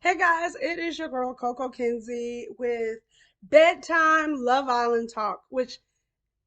Hey guys, it is your girl Coco Kinsey with bedtime Love Island talk, which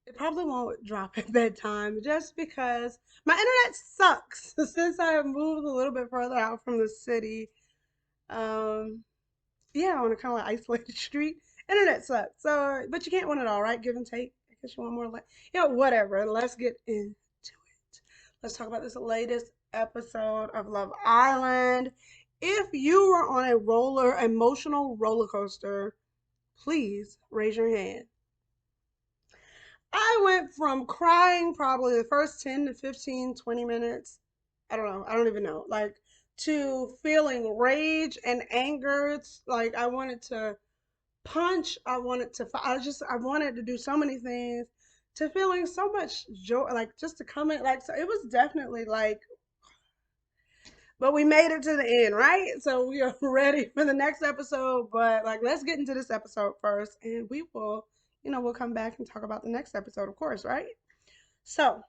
it probably won't drop at bedtime just because my internet sucks. Since I have moved a little bit further out from the city, um, yeah, on a kind of like isolated street, internet sucks. So, but you can't want it all, right? Give and take. I guess you want more, like, whatever. Let's get into it. Let's talk about this latest episode of Love Island. If you were on a emotional roller coaster, please raise your hand. I went from crying probably the first 10 to 15, 20 minutes. I don't know. I don't even know. Like, to feeling rage and anger. It's like I wanted to punch. I wanted to do so many things, to feeling so much joy, like just to come in. Like, so it was definitely like, but we made it to the end, right? So we are ready for the next episode. But like, let's get into this episode first, and we'll come back and talk about the next episode, of course, right? So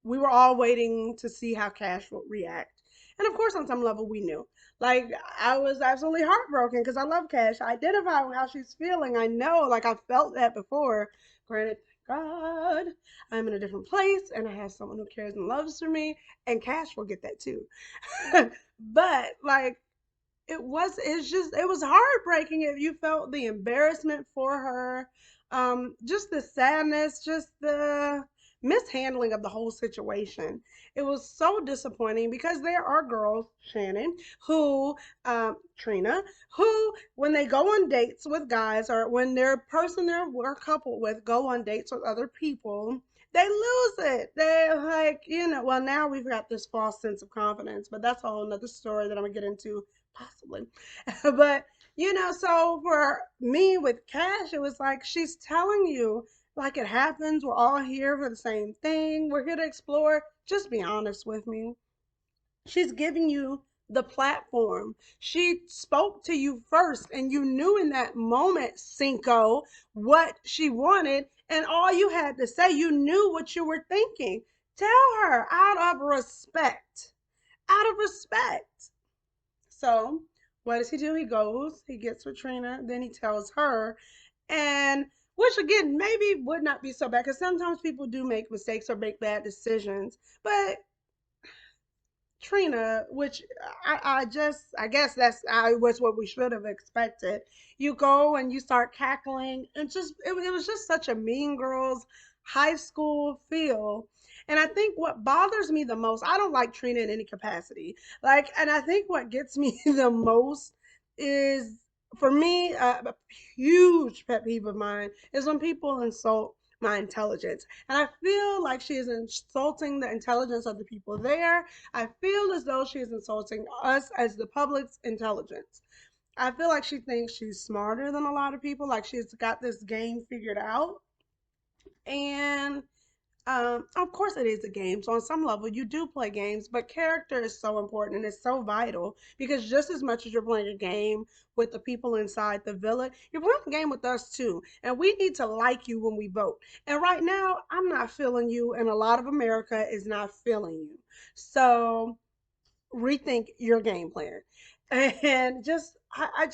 we were all waiting to see how Cash would react. And of course, on some level, we knew. Like, I was absolutely heartbroken because I love Cash. I identify with how she's feeling. I know, like, I felt that before. Granted, God, I'm in a different place and I have someone who cares and loves for me, and Cash will get that too. But, like, it was heartbreaking if you felt the embarrassment for her, just the sadness, just the mishandling of the whole situation. It was so disappointing because there are girls, Shannon, who Trina, who, when they go on dates with guys, or when their person they're coupled with go on dates with other people, they lose it. They're like, well, now we've got this false sense of confidence, but that's a whole nother story that I'm gonna get into possibly. But so for me with Cash, it was like she's telling you, like, it happens. We're all here for the same thing. We're here to explore. Just be honest with me. She's giving you the platform. She spoke to you first, and you knew in that moment, Cinco, what she wanted, and all you had to say, you knew what you were thinking. Tell her out of respect. Out of respect. So what does he do? He goes, he gets with Trina, then he tells her, and which again maybe would not be so bad because sometimes people do make mistakes or make bad decisions. But Trina, which I guess I was what we should have expected. You go and you start cackling, and it was just such a Mean Girls high school feel. And I think what bothers me the most, I don't like Trina in any capacity. Like, and I think what gets me the most is, for me, a huge pet peeve of mine is when people insult my intelligence. And I feel like she is insulting the intelligence of the people there. I feel as though she is insulting us as the public's intelligence. I feel like she thinks she's smarter than a lot of people, like she's got this game figured out. And of course, it is a game. So on some level, you do play games, but character is so important and it's so vital because just as much as you're playing a game with the people inside the village, you're playing a game with us too. And we need to like you when we vote. And right now, I'm not feeling you, and a lot of America is not feeling you. So rethink your game plan. And I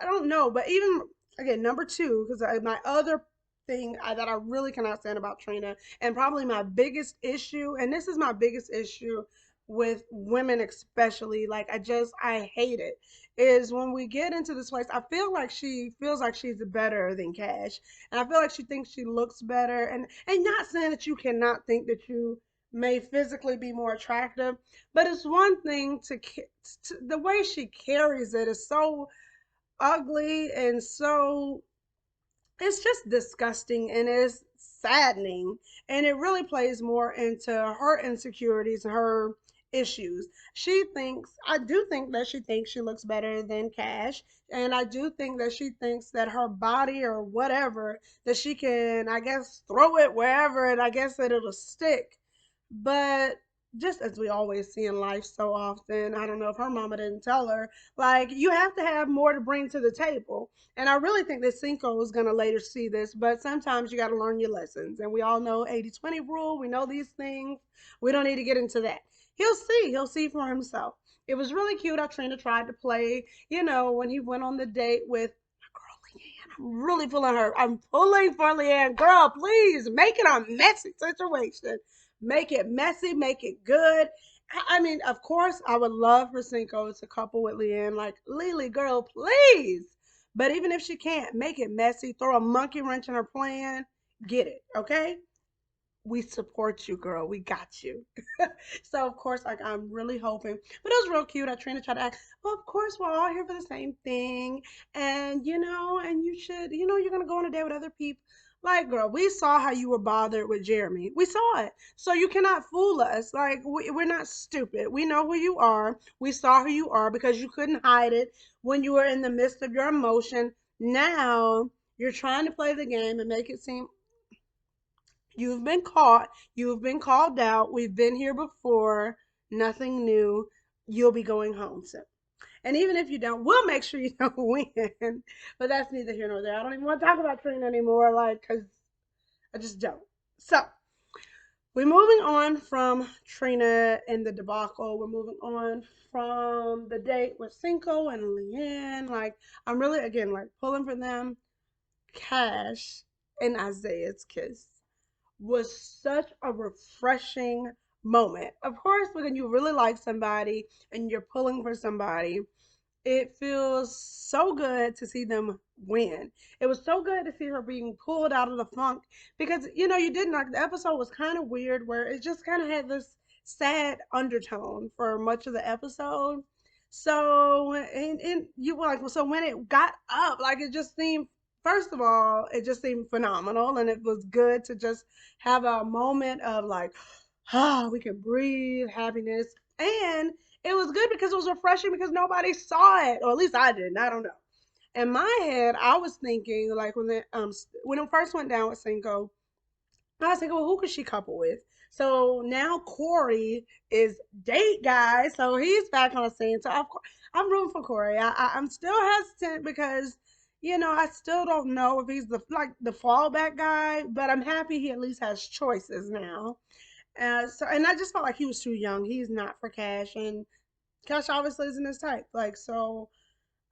don't know. But even again, number two, because my other thing that I really cannot stand about Trina, and probably my biggest issue, and this is my biggest issue with women especially, like, I hate it, is when we get into this place, I feel like she feels like she's better than Cash, and I feel like she thinks she looks better, and not saying that you cannot think that you may physically be more attractive, but it's one thing to the way she carries it is so ugly, and so it's just disgusting, and it's saddening, and it really plays more into her insecurities and her issues. I do think that she thinks she looks better than Cash, and I do think that she thinks that her body or whatever, that she can, I guess, throw it wherever, and I guess that it'll stick. But just as we always see in life so often, I don't know if her mama didn't tell her, like, you have to have more to bring to the table. And I really think that Cinco is going to later see this, but sometimes you got to learn your lessons. And we all know 80-20 rule. We know these things. We don't need to get into that. He'll see. He'll see for himself. It was really cute how Trina tried to play, when he went on the date with my girl Leanne. I'm really pulling her. I'm pulling for Leanne. Girl, please make it a messy situation. Make it messy, make it good. I mean, of course, I would love for Cinco to couple with Leanne. Like, Lily, girl, please. But even if she can't, make it messy. Throw a monkey wrench in her plan. Get it, okay? We support you, girl. We got you. So of course, like I'm really hoping, but it was real cute. I Trina tried to act. Well, of course, we're all here for the same thing, and and you should, you're gonna go on a date with other people. Like, girl, we saw how you were bothered with Jeremy. We saw it, so you cannot fool us. Like, we're not stupid. We know who you are. We saw who you are because you couldn't hide it when you were in the midst of your emotion. Now you're trying to play the game and make it seem you've been caught. You've been called out. We've been here before. Nothing new. You'll be going home soon. And even if you don't, we'll make sure you don't win. But that's neither here nor there. I don't even want to talk about Trina anymore, like, because I just don't. So, we're moving on from Trina and the debacle. We're moving on from the date with Cinco and Leanne. Like, I'm really, again, like, pulling for them. Cash and Isaiah's kiss was such a refreshing moment. Of course, when you really like somebody and you're pulling for somebody, it feels so good to see them win. It was so good to see her being pulled out of the funk because you didn't like the episode was kind of weird where it just kind of had this sad undertone for much of the episode. So and you were like, well, so when it got up, like it just seemed first of all, it just seemed phenomenal and it was good to just have a moment of like, we can breathe, happiness. And it was good because it was refreshing because nobody saw it, or at least I didn't. I don't know. In my head, I was thinking like when it first went down with Cinco, I was thinking, well, who could she couple with? So now Corey is date guy, so he's back on the scene. So of course, I'm rooting for Corey. I'm still hesitant because I still don't know if he's the fallback guy, but I'm happy he at least has choices now. And I just felt like he was too young. He's not for Cash, and Cash obviously isn't his type. Like so,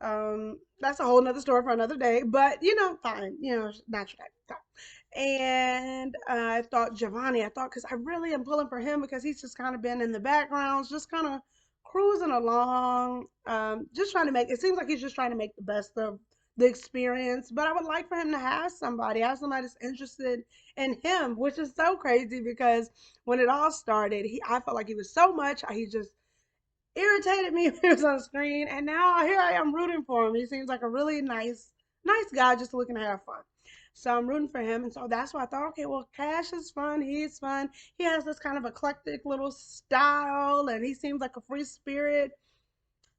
that's a whole nother story for another day. But fine. Not your type. And I thought Giovanni. I thought because I really am pulling for him because he's just kind of been in the background, just kind of cruising along, just trying to make. It seems like he's just trying to make the best of the experience. But I would like for him to have somebody that's interested in him, which is so crazy because when it all started, I felt like he was so much. He just irritated me when he was on the screen, and now here I am rooting for him. He seems like a really nice guy, just looking to have fun. So I'm rooting for him, and so that's why I thought, okay, well, Cash is fun. He's fun. He has this kind of eclectic little style, and he seems like a free spirit.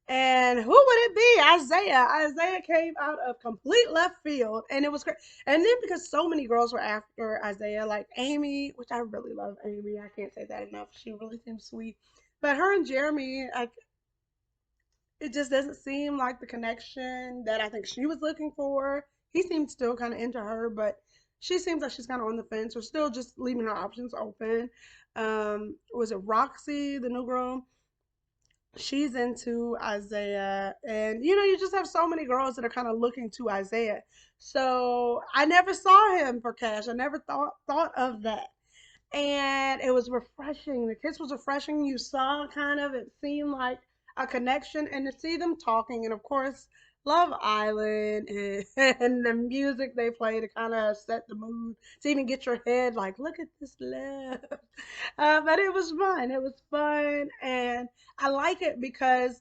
And who would it be? Isaiah. Isaiah came out of complete left field, and it was great. And then because so many girls were after Isaiah, like Amy, which I really love Amy. I can't say that enough. She really seems sweet. But her and Jeremy, it just doesn't seem like the connection that I think she was looking for. He seems still kind of into her, but she seems like she's kind of on the fence or still just leaving her options open. Was it Roxy, the new girl? She's into Isaiah, and you just have so many girls that are kind of looking to Isaiah. So I never saw him for Cash. I never thought of that, and it was refreshing. The kiss was refreshing. You saw kind of it seemed like a connection, and to see them talking, and of course, Love Island and, and the music they play to kind of set the mood, to even get your head like, look at this love. But it was fun. It was fun, and I like it because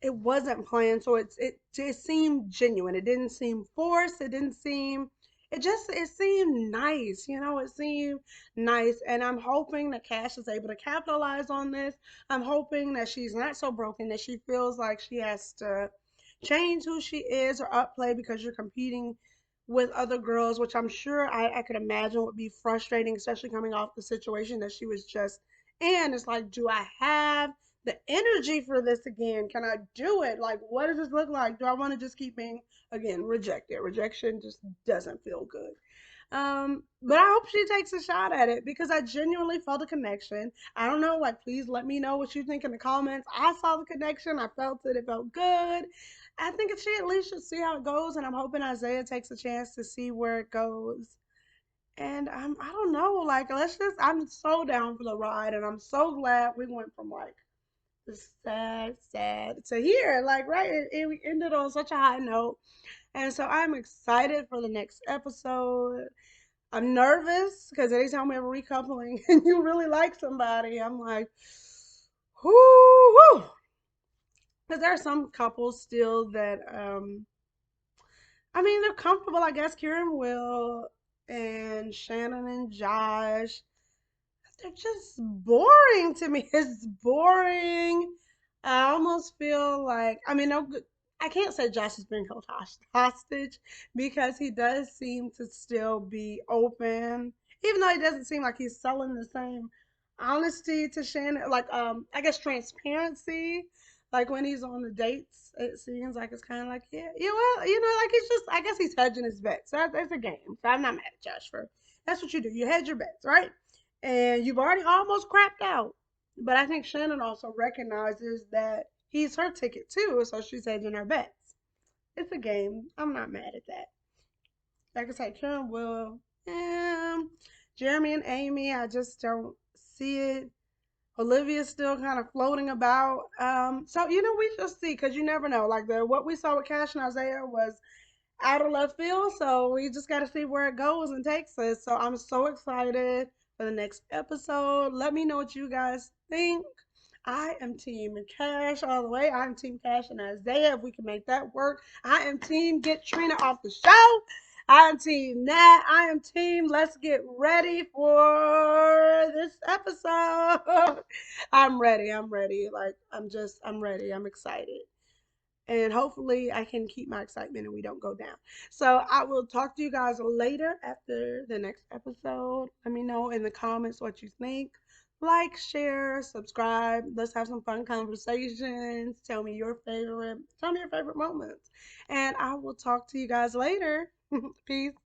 it wasn't planned, so it just seemed genuine. It didn't seem forced. It didn't seem. It seemed nice. It seemed nice, and I'm hoping that Cash is able to capitalize on this. I'm hoping that she's not so broken that she feels like she has to change who she is or upplay because you're competing with other girls, which I'm sure I could imagine would be frustrating, especially coming off the situation that she was just in. It's like, do I have the energy for this again? Can I do it? Like, what does this look like? Do I want to just keep being, again, rejected? Rejection just doesn't feel good. But I hope she takes a shot at it because I genuinely felt a connection. I don't know, like, please let me know what you think in the comments. I saw the connection, I felt it, it felt good. I think she at least should see how it goes, and I'm hoping Isaiah takes a chance to see where it goes. And I don't know, like, I'm so down for the ride, and I'm so glad we went from like the sad to here, like, right? We ended on such a high note. And so I'm excited for the next episode. I'm nervous because anytime we have a recoupling and you really like somebody, I'm like, whoo, because there are some couples still that, I mean, they're comfortable. I guess Kieran Will and Shannon and Josh, they're just boring to me. It's boring. I almost feel like, I mean, no, I can't say Josh is being held hostage because he does seem to still be open, even though he doesn't seem like he's selling the same honesty to Shannon, like, I guess transparency. Like when he's on the dates, it seems like it's kind of like, yeah, yeah, well, like he's just, I guess he's hedging his bets. That's a game. So I'm not mad at Josh for that's what you do. You hedge your bets, right? And you've already almost crapped out. But I think Shannon also recognizes that he's her ticket too, so she's hedging her bets. It's a game. I'm not mad at that. Like I said, Karen will. Jeremy and Amy, I just don't see it. Olivia's still kind of floating about. So we shall see, because you never know. Like the what we saw with Cash and Isaiah was out of left field. So we just got to see where it goes and takes us. So I'm so excited for the next episode. Let me know what you guys think. I am Team Cash all the way. I'm Team Cash and Isaiah. If we can make that work, I am Team Get Trina off the show. I am Team Nat. I am Team Let's get ready for this episode. I'm ready. I'm ready. Like, I'm ready. I'm excited, and hopefully I can keep my excitement and we don't go down. So I will talk to you guys later after the next episode. Let me know in the comments what you think. Like, share, subscribe. Let's have some fun conversations. Tell me your favorite moments. And I will talk to you guys later. Peace.